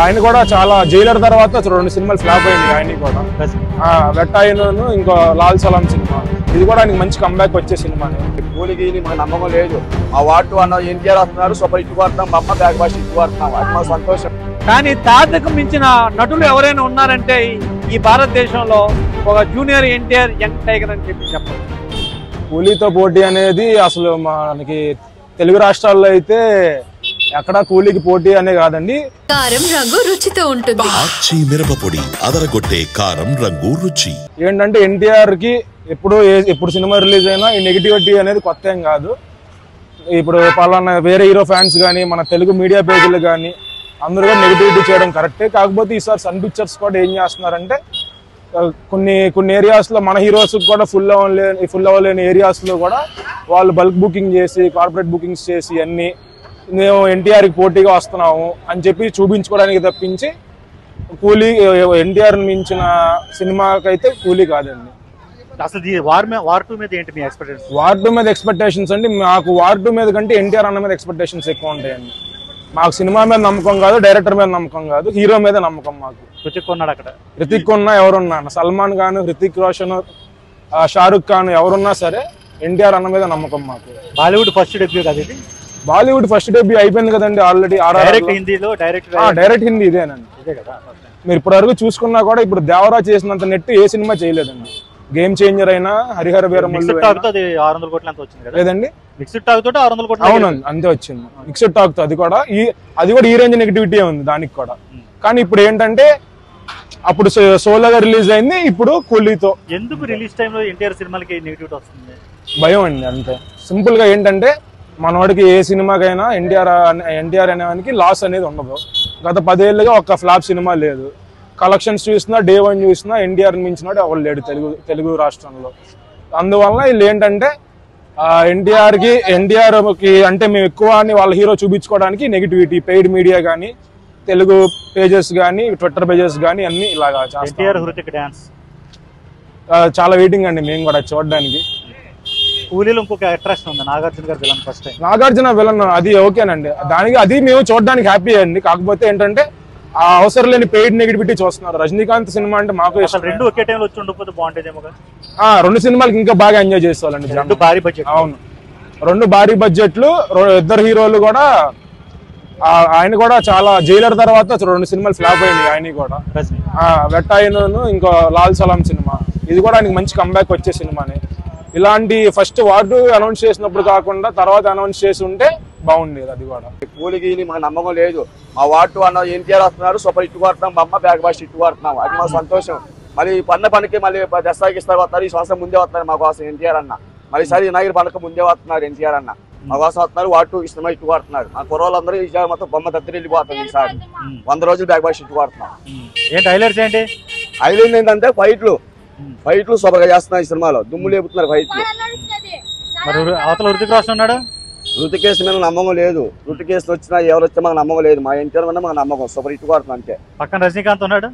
ఆయన కూడా చాలా జైలర్ తర్వాత 2 సినిమాలు ఫ్లాప్ అయింది ఆయన కూడా. వెట్టాయిను ఇంకో లాల్ సలాం సినిమా, ఇది కూడా ఆయనకి మంచి కంబ్యాక్ వచ్చే సినిమా. కూలికి మాకు నమ్మకం లేదు. ఆ వార్డు అన్న ఎన్టీఆర్ వస్తున్నారు, సూపర్ హిట్ కొడతాం, మా అమ్మ బ్యాక్ బాష్ హిట్ కొడతాం, అది మాకు సంతోషం. కానీ తాతకు మించిన నటులు ఎవరైనా ఉన్నారంటే ఈ భారతదేశంలో ఒక జూనియర్ ఎన్టీఆర్ యంగ్ టైగర్ అని చెప్పాలి. కూలీతో పోటీ అనేది అసలు మనకి తెలుగు రాష్ట్రాల్లో అయితే ఎక్కడా కూలీకి పోటీ అనే కాదండి. కారం రంగు రుచితో ఉంటుంది. మిరపపొడి అదరగొట్టే కారం రంగు రుచి. ఏంటంటే ఎన్టీఆర్ కి ఎప్పుడు సినిమా రిలీజ్ అయినా ఈ నెగిటివిటీ అనేది కొత్త ఏం కాదు. ఇప్పుడు పలానా వేరే హీరో ఫ్యాన్స్ కానీ మన తెలుగు మీడియా పేజీలు కానీ అందరూ కూడా నెగిటివిటీ చేయడం కరెక్టే. కాకపోతే ఈసారి సన్ పిక్చర్స్ కూడా ఏం చేస్తున్నారంటే కొన్ని ఏరియాస్ లో మన హీరోస్ కూడా ఫుల్ అవ్వలేని ఏరియాస్ లో కూడా వాళ్ళు బల్క్ బుకింగ్ చేసి కార్పొరేట్ బుకింగ్స్ చేసి అన్ని మేము ఎన్టీఆర్కి పోటీగా వస్తున్నాము అని చెప్పి చూపించుకోవడానికి తప్పించి కూలీ ఎన్టీఆర్ మించిన సినిమాకైతే కూలీ కాదండి. అసలు వార్ 2 మీద ఏంటి మీ ఎక్స్పెక్టేషన్స్? వార్ 2 మీద ఎక్స్పెక్టేషన్స్ అంటే మాకు వార్ 2 మీద కంటే ఎన్టీఆర్ అన్న మీద ఎక్స్పెక్టేషన్స్ ఎక్కువ ఉంటాయండి. మాకు సినిమా మీద నమ్మకం కాదు, డైరెక్టర్ మీద నమ్మకం కాదు, హీరో మీద నమ్మకం. మాకు రితిక్ ఉన్నా ఎవరున్నా, సల్మాన్ ఖాన్, హృతిక్ రోషన్, షారుఖ్ ఖాన్ ఎవరున్నా సరే ఎన్టీఆర్ అన్న మీద నమ్మకం మాకు. బాలీవుడ్ ఫస్ట్ డెబ్యూ కదా ఇది? బాలీవుడ్ ఫస్ట్ డెబ్యూ అయిపోయింది కదండి ఆల్రెడీ. డైరెక్ట్ హిందీ ఇదేనండి. మీరు ఇప్పటి వరకు చూసుకున్నా కూడా ఇప్పుడు దేవరా చేసినంత నెట్ ఏ సినిమా చేయలేదండి. గేమ్ చేంజర్ అయినా, హరిహర వీరమల్లు లేదండి, అవునండి అంతే వచ్చింది. మిక్స్డ్ టాక్ తో అది కూడా ఈ రేంజ్ నెగిటివిటీ ఉంది దానికి కూడా. కానీ ఇప్పుడు ఏంటంటే అప్పుడు సోలోగా రిలీజ్ అయింది, ఇప్పుడు కూలీతో. ఎందుకు రిలీజ్ టైంలో ఎన్టీఆర్ సినిమాలకి నెగిటివిటీ వస్తుంది? భయం అండి అంతే. సింపుల్ గా ఏంటంటే మనవాడికి ఏ సినిమాకైనా ఎన్టీఆర్ అనేవానికి లాస్ అనేది ఉండదు. గత 10 ఏళ్ళుగా ఒక్క ఫ్లాప్ సినిమా లేదు. కలెక్షన్స్ చూసినా, డే 1 చూసినా ఎన్టీఆర్ మించినాడు ఎవరు లేడు తెలుగు రాష్ట్రంలో. అందువల్ల వీళ్ళు ఏంటంటే ఎన్టీఆర్కి అంటే మేము ఎక్కువ అని వాళ్ళ హీరో చూపించుకోవడానికి నెగిటివిటీ, పెయిడ్ మీడియా కానీ, తెలుగు పేజెస్ కానీ, ట్విట్టర్ పేజెస్ కానీ అన్ని ఇలాగా చేస్తారు. చాలా వెయిటింగ్ అండి మేము కూడా చూడడానికి. కూలీలో ఇంకొక అట్రాక్షన్ ఉంది, నాగార్జున గారి villain. First time Nagarjuna villain, అది ఓకేనండి, అది మేము చూడడానికి హ్యాపీ అండి. కాకపోతే ఏంటంటే ఆ అవసరం లేని పెయిడ్ నెగిటివిటీ చూస్తున్నారు. రజనీకాంత్ సినిమా అంటే మాకు రెండు ఒకే టైంలో వచ్చి ఉండకపోతే బాగుంటేదేమో. 2 సినిమాలకి ఇంకా బాగా ఎంజాయ్ చేసేవాళ్ళండి. భారీ బడ్జెట్. అవును, 2 భారీ బడ్జెట్లు, 2 హీరోలు కూడా. ఆయన కూడా చాలా జైలర్ తర్వాత 2 సినిమాలు ఫ్లాప్ అయింది ఆయన కూడా. వెట్టాయిను ఇంకో లాల్ సలాం సినిమా, ఇది కూడా ఆయనకి మంచి కంబ్యాక్ వచ్చే సినిమానే. ఇలాంటి ఫస్ట్ వార్డు అనౌన్స్ చేసినప్పుడు కాకుండా తర్వాత అనౌన్స్ చేసి ఉంటే బాగుండేది. అది కూడా కూలికి మాకు నమ్మకం లేదు. మా వార్డు అన్న ఎన్టీఆర్ వస్తున్నారు, సూపర్ హిట్ కొడతాం, మా అమ్మ బ్యాక్ బాష్ హిట్ కొడతాం, అది మాకు సంతోషం. మళ్ళీ పనికి మళ్ళీ దసరాకి ఇస్తారు వస్తారు, ఈ సంవత్సరం ముందే వస్తున్నారు మా కోసం ఎన్టీఆర్ అన్న. మళ్ళీ సరే వినాయకుడి పండుగ ముందే వస్తున్నారు ఎన్టీఆర్ అన్న, మా కోసం వస్తున్నారు. వార్డు ఇష్టమై హిట్ కొడుతున్నారు. మా కుర్రోళ్ళందరూ ఈసారి మొత్తం బొమ్మ దగ్గర వెళ్ళిపోతాం. ఈసారి 100 రోజులు బ్యాక్ బాష్ హిట్ కొడుతున్నాం. హైలైట్స్ ఏంటి? హైలైట్ ఏంటంటే ఫైట్లు సూపర్గా చేస్తున్నారు. ఈ సినిమాలో దుమ్ము లేపుతున్నారు ఫైట్లు. అవతల హృతిక్ రోషన్ ఉన్నాడు. హృతికేశ్ మీద నమ్మకం లేదు. హృతికేశ్ వచ్చినా ఎవరు వచ్చినా మాకు నమ్మకం లేదు. మా ఎన్టీఆర్ మీద మాకు నమ్మకం, సూపర్ హిట్ కొడుతున్నాం అంతే. పక్కన రజనీకాంత్ ఉన్నాడు.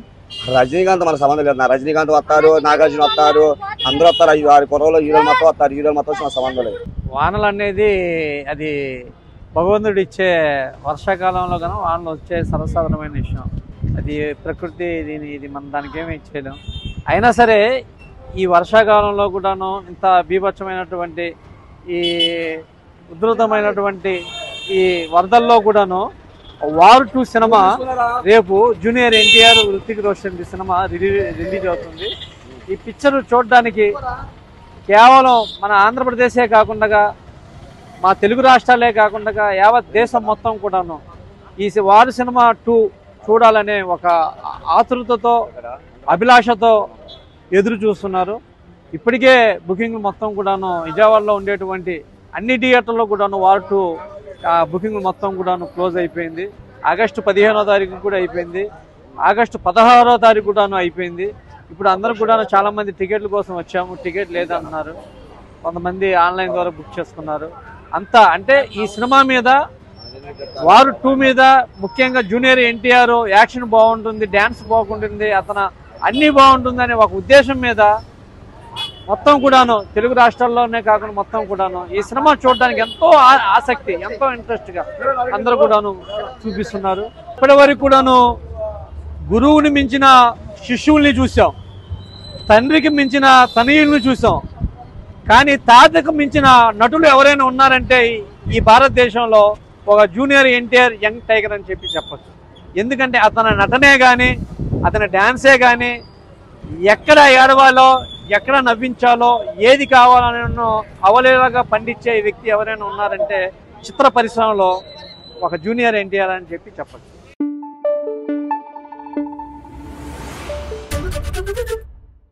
రజనీకాంత్ మన సంబంధం లేదు. రజనీకాంత్ వస్తారు, నాగార్జున వస్తారు, అందరూ వస్తారు. 5-6 కుర్రలు హీరోలు మొత్తం వస్తారు. హీరోలు మొత్తం మన సంబంధం లేదు. వానలు అనేది అది భగవంతుడు ఇచ్చే వర్షాకాలంలో కన్నా వానలు వచ్చే సర్వసాధారణమైన విషయం. అది ప్రకృతి, ఇది మనం దానికి ఏమి ఇచ్చేయలేం. అయినా సరే ఈ వర్షాకాలంలో కూడాను ఇంత బీభత్సమైనటువంటి ఈ ఉధృతమైనటువంటి ఈ వరదల్లో కూడాను వార్ 2 సినిమా రేపు junior NTR, Hrithik Roshan cinema release అవుతుంది. ఈ పిక్చర్ చూడడానికి కేవలం మన ఆంధ్రప్రదేశే కాకుండా మా తెలుగు రాష్ట్రాలే కాకుండా యావత్ దేశం మొత్తం కూడాను ఈ వార్ సినిమా 2 చూడాలనే ఒక ఆతృతతో, అభిలాషతో ఎదురు చూస్తున్నారు. ఇప్పటికే బుకింగ్లు మొత్తం కూడాను విజయవాడలో ఉండేటువంటి అన్ని థియేటర్లో కూడాను వార్ 2 బుకింగ్లు మొత్తం కూడాను క్లోజ్ అయిపోయింది. ఆగస్టు 15వ తారీఖు కూడా అయిపోయింది. ఆగస్టు 16వ తారీఖు కూడాను అయిపోయింది. ఇప్పుడు అందరూ కూడాను చాలామంది టికెట్ల కోసం వచ్చాము, టికెట్ లేదంటున్నారు. కొంతమంది ఆన్లైన్ ద్వారా బుక్ చేసుకున్నారు. అంతా అంటే ఈ సినిమా మీద, వార్ 2 మీద ముఖ్యంగా జూనియర్ ఎన్టీఆర్ యాక్షన్ బాగుంటుంది, డ్యాన్స్ బాగుంటుంది, అతను అన్నీ బాగుంటుంది అనే ఒక ఉద్దేశం మీద మొత్తం కూడాను తెలుగు రాష్ట్రాల్లోనే కాకుండా మొత్తం కూడాను ఈ సినిమా చూడడానికి ఎంతో ఆసక్తి, ఎంతో ఇంట్రెస్ట్ గా అందరూ కూడాను చూపిస్తున్నారు. ఇప్పటి వరకు కూడాను గురువుని మించిన శిష్యుల్ని చూసాం, తండ్రికి మించిన తనయుల్ని చూసాం. కానీ తాతకు మించిన నటులు ఎవరైనా ఉన్నారంటే ఈ భారతదేశంలో ఒక జూనియర్ ఎన్టీఆర్ యంగ్ టైగర్ అని చెప్పచ్చు. ఎందుకంటే అతని నటనే కానీ అతని డ్యాన్సే కానీ ఎక్కడ ఏడవాలో ఎక్కడ నవ్వించాలో ఏది కావాలని అవలేలాగా పండించే వ్యక్తి ఎవరైనా ఉన్నారంటే చిత్ర పరిశ్రమలో ఒక జూనియర్ ఎన్టీఆర్ అని చెప్పచ్చు.